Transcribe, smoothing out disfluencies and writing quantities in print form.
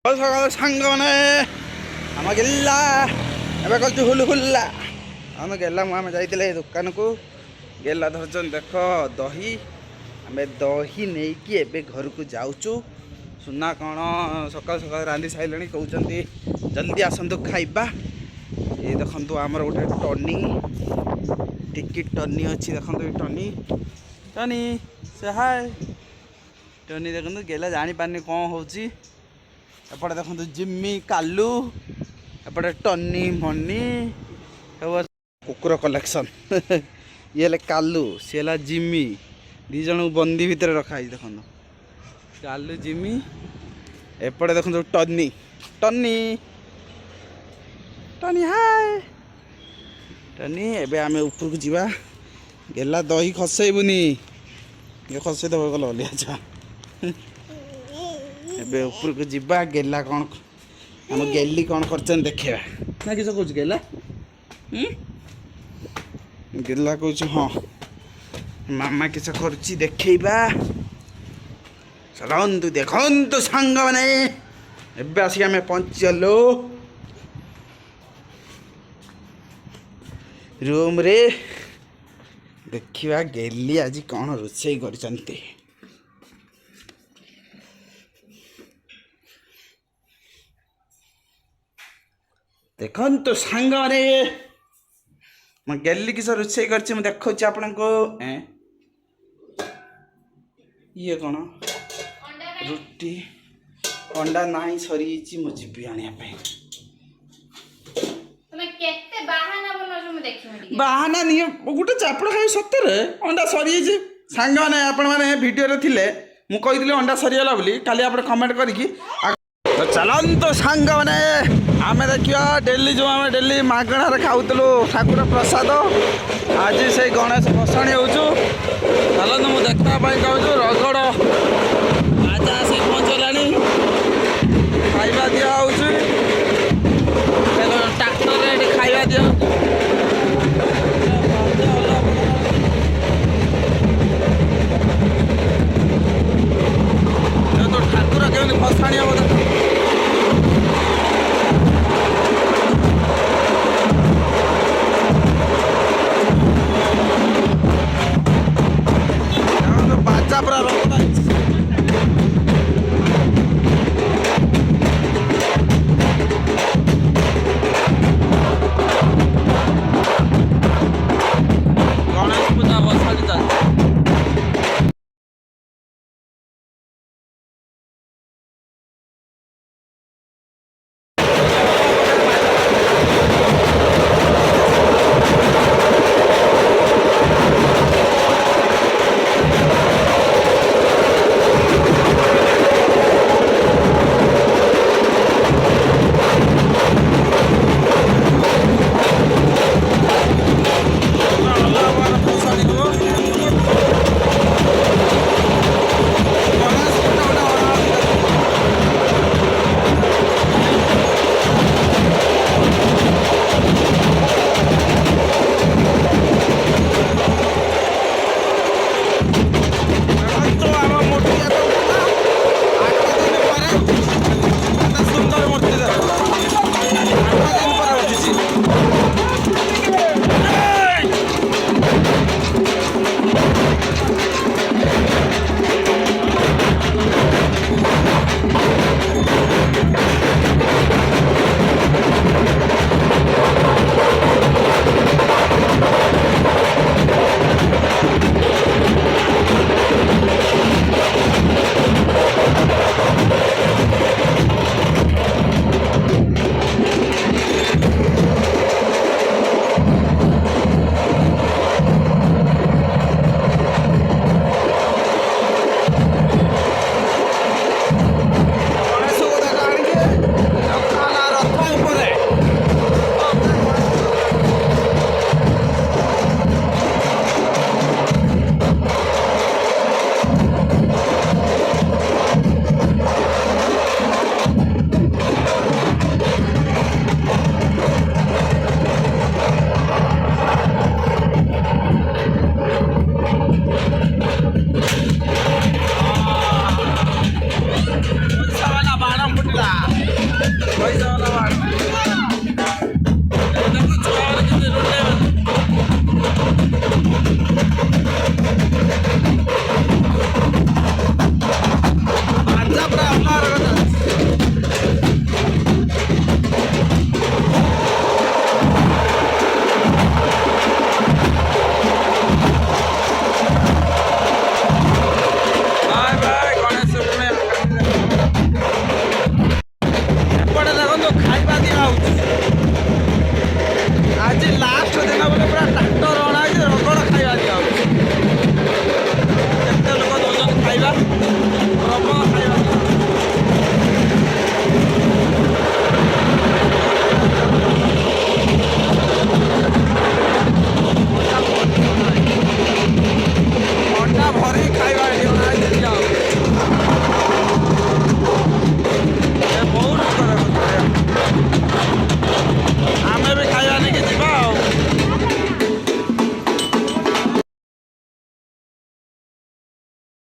ସକାଳ ସାଙ୍ଗମାନେ ଆମ ଗେଲା ଏବେ କରୁଛୁ ହୁଲୁ ହୁଲ୍ଲା। ଆମେ ଗେଲା ଆମେ ଯାଇଥିଲେ ଏ ଦୋକାନକୁ। ଗେଲା ଧରିଛନ୍ତି ଦେଖ ଦହି। ଆମେ ଦହି ନେଇକି ଏବେ ଘରକୁ ଯାଉଛୁ। ସୁନା କ'ଣ ସକାଳୁ ସକାଳୁ ରାନ୍ଧି ସାରିଲେଣି, କହୁଛନ୍ତି ଜଲ୍ଦି ଆସନ୍ତୁ ଖାଇବା। ଏ ଦେଖନ୍ତୁ ଆମର ଗୋଟେ ଟନି ଟିକି ଟନି ଅଛି, ଦେଖନ୍ତୁ ଏ ଟନି ଟନି ସେ ହାଏ ଟନି ଦେଖନ୍ତୁ। ଗେଲା ଜାଣିପାରୁନି କ'ଣ ହେଉଛି। ଏପଟେ ଦେଖନ୍ତୁ ଜିମି କାଲୁ, ଏପଟେ ଟନି ମନି ସବୁ କୁକୁର କଲେକ୍ସନ୍। ଇଏ ହେଲେ କାଲୁ, ସିଏ ହେଲା ଜିମି। ଦୁଇ ଜଣଙ୍କୁ ବନ୍ଦି ଭିତରେ ରଖାହେଇଛି ଦେଖନ୍ତୁ, କାଲୁ ଜିମି। ଏପଟେ ଦେଖନ୍ତୁ ଟନି ଟନି ଟନି ହାଏ ଟନି। ଏବେ ଆମେ ଉପରକୁ ଯିବା। ଗେଲା ଦହି ଖସେଇବୁନି, ଇଏ ଖସେଇଦେବ ଗଲ ଅଲିଆ ଚା। ଏବେ ଉପରକୁ ଯିବା। ଗେଲା କ'ଣ ଆମ ଗେଲି କ'ଣ କରିଛନ୍ତି ଦେଖେଇବା ନା କିସ କହୁଛୁ ଗେଲା? ଗେଲା କହୁଛୁ ହଁ ମାମା କିସ କରୁଛି ଦେଖେଇବା। ଚଲନ୍ତୁ ଦେଖନ୍ତୁ ସାଙ୍ଗମାନେ, ଏବେ ଆସିକି ଆମେ ପହଞ୍ଚିଗଲୁ ରୁମ୍ରେ। ଦେଖିବା ଗେଲି ଆଜି କ'ଣ ରୋଷେଇ କରିଛନ୍ତି। ଦେଖନ୍ତୁ ସାଙ୍ଗମାନେ ମୁଁ ଗେଲି କିସ ରୋଷେଇ କରିଛି ମୁଁ ଦେଖାଉଛି ଆପଣଙ୍କୁ। ଇଏ କ'ଣ ରୁଟି ଅଣ୍ଡା ନାହିଁ, ସରିଯାଇଛି, ମୁଁ ଯିବି ଆଣିବା ପାଇଁ। ବାହାନା ନିଅ ଗୋଟେ ଚାପଡ଼ ଖାଇ ସତରେ ଅଣ୍ଡା ସରିଯାଇଛି। ସାଙ୍ଗମାନେ ଆପଣମାନେ ଭିଡ଼ିଓରେ ଥିଲେ ମୁଁ କହିଥିଲି ଅଣ୍ଡା ସରିଗଲା ବୋଲି, କାଲି ଆପଣ କମେଣ୍ଟ କରିକି ଚାଲନ୍ତୁ ସାଙ୍ଗମାନେ ଆମେ ଦେଖିବା ଡେଲି ଯେଉଁ ଆମେ ଡେଲି ମାଗଣାରେ ଖାଉଥିଲୁ ଠାକୁର ପ୍ରସାଦ, ଆଜି ସେଇ ଗଣେଶ ଭସାଣି ହେଉଛୁ। ଚାଲନ୍ତୁ ମୁଁ ଦେଖିବା ପାଇଁ କହୁଛୁ। ରଗଡ଼ ରାଜା ଆସି ପହଞ୍ଚିଲାଣି, ଖାଇବା ଦିଆହେଉଛି ଟ୍ରାକ୍ଟରରେ, ଏଠି ଖାଇବା ଦିଆହେଉଛି। ଠାକୁର କେମିତି ଭସାଣି ହେବ